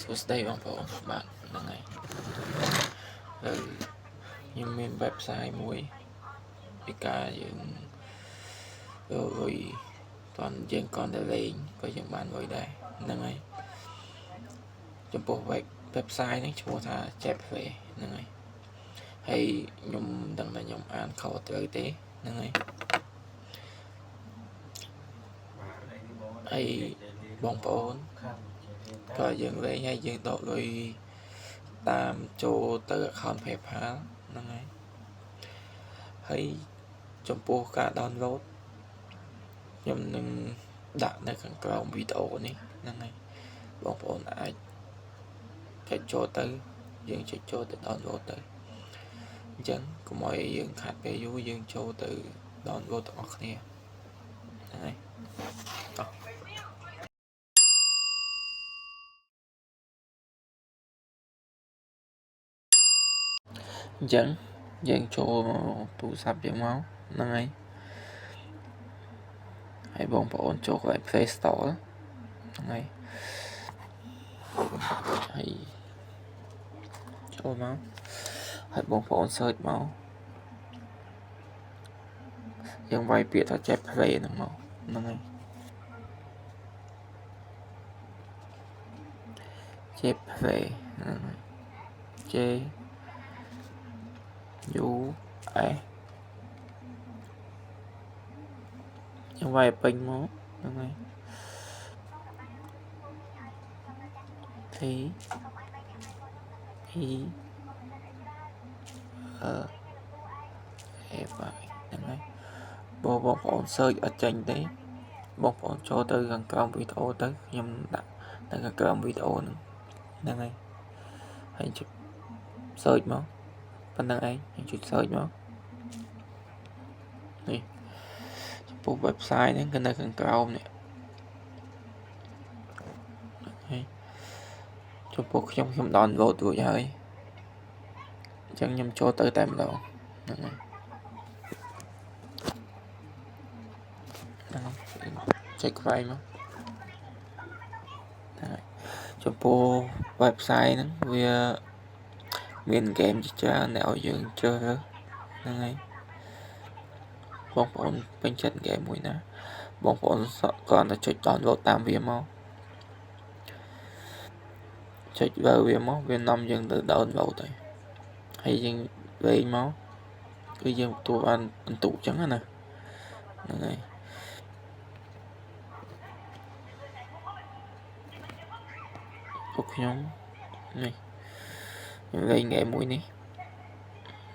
សួស្តីបងប្អូនបាទហ្នឹងហើយខ្ញុំមាន website មួយពីការយើងរុយតន់យើងកន់តែលេងក៏យើងបានរុយដែរហ្នឹងហើយចំពោះ website ហ្នឹងឈ្មោះថា Jetway ហ្នឹងហើយហើយខ្ញុំដឹងថាខ្ញុំអានខុសត្រូវទេហ្នឹងហើយហើយបងប្អូនក៏យើងលេងហើយយើងដកលុយតាមចូលទៅ account PayPal ហ្នឹងហើយចំពោះការ download ខ្ញុំនឹងដាក់នៅខាងក្រោមវីដេអូនេះហ្នឹងហើយបងប្អូនអាចចុចចូលទៅយើងចុចចូលទៅ download ទៅអញ្ចឹងកុំឲ្យយើងខាត់ពេលយូរយើងចូលទៅ download ទាំងអស់គ្នាហ្នឹងហើយអញ្ចឹងយើងចូលទូរស័ព្ទយើងមកហ្នឹងហើយបងប្អូនចូលទៅ Play Store ហ្នឹងហើយចូលមកហើយបងប្អូន search មកយើងវាយពាក្យថា Jetway ហ្នឹងមកហ្នឹងហើយ Jetway ហ្នឹងហើយ J U S យើងវាយពេញមកហ្នឹងហើយ T E F ហ្នឹងហើយបងប្អូន search អត់ចេញទេបងប្អូនចូលទៅខាងក្រោមវីដេអូទៅខ្ញុំដាក់នៅខាងក្រោមវីដេអូហ្នឹងហើយចុច search មកប៉ុណ្ណឹងឯងយើងចុច search មកនេះចំពោះ website ហ្នឹងគឺនៅខាងក្រោមនេះហើយចំពោះខ្ញុំ download រួចហើយអញ្ចឹងខ្ញុំចូលទៅតែម្ដងហ្នឹងហើយចុចខ្វែងមកចំពោះ website ហ្នឹងវាមានហ្គេមជាច្រើនដែលឲ្យយើងជ្រើសរើសហ្នឹងហើយបងប្អូនពេញចិត្តហ្គេមមួយណាបងប្អូនគ្រាន់តែចុច download តាមវាមកចុចលើវាមកវានាំយើងទៅ download ហើយយើងលេងមកគឺយើងទទួលបានបន្ទុកចឹងណាហ្នឹងហើយពួកខ្ញុំនេះលេងហ្គេមមួយនេះ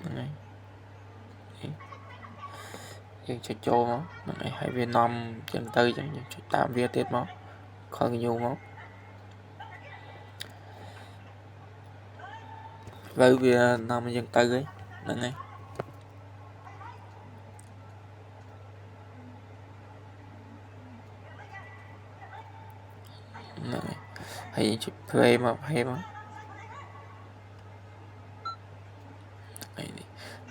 ហ្នឹងហើយយើងចុចចូលមកហ្នឹងហើយវានាំចឹងទៅចឹងយើងចុចតាមវាទៀតមក continue មកលើវានាំយើងទៅហ្នឹងហើយយើងចុច play មក play មក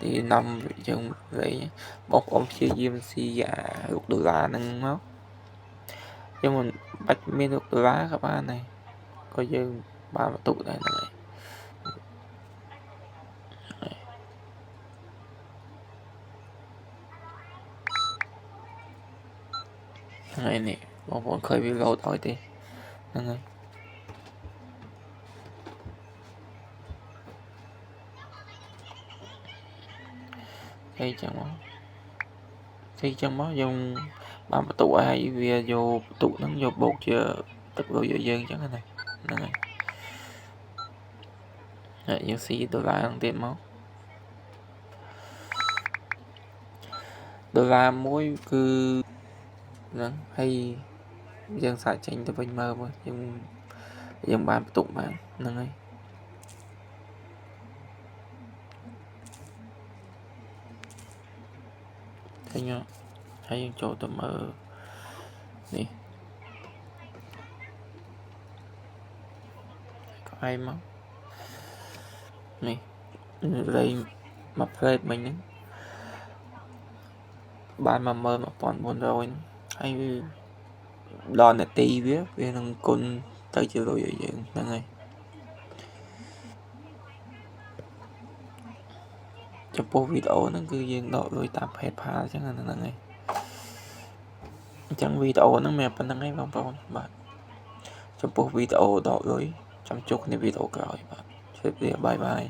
ទីនាំយើងលេងបងប្អូនព្យាយាមស៊ីរូបដុល្លារហ្នឹងមកយើងមិនបាច់មានរូបដុល្លារក៏បានដែរក៏យើងបានបន្ទុកដែរហ្នឹងហើយនេះបងប្អូនឃើញវា load ឲ្យទេហ្នឹងហើយចឹងមកយើងបានបន្ទុកឲ្យវាយកបន្ទុកហ្នឹងយកបូកជាទឹកលុយឲ្យយើងចឹងណាហ្នឹងហើយយើងស៊ីដុល្លារហ្នឹងទៀតមកដុល្លារមួយគឺហ្នឹងហើយយើងសាកចេញទៅវិញមើលយើងបានបន្ទុកបានហ្នឹងហើយហើយយើងចូលទៅមើលនេះខ្វែងមកនេះលេងមកផ្លេតមិញហ្នឹងបាន11400ហើយដល់នាទីវានឹងគុណទៅជាលុយឲ្យយើងហ្នឹងហើយ ចំពោះវីដេអូហ្នឹងគឺយើងដកលុយតាម PayPal អញ្ចឹងអាហ្នឹងឯងអញ្ចឹងវីដេអូហ្នឹងមានប៉ុណ្្នឹងឯងបងប្អូនបាទចំពោះវីដេអូដកលុយចាំជួបគ្នាវីដេអូក្រោយបាទជម្រាបលាបាយបាយ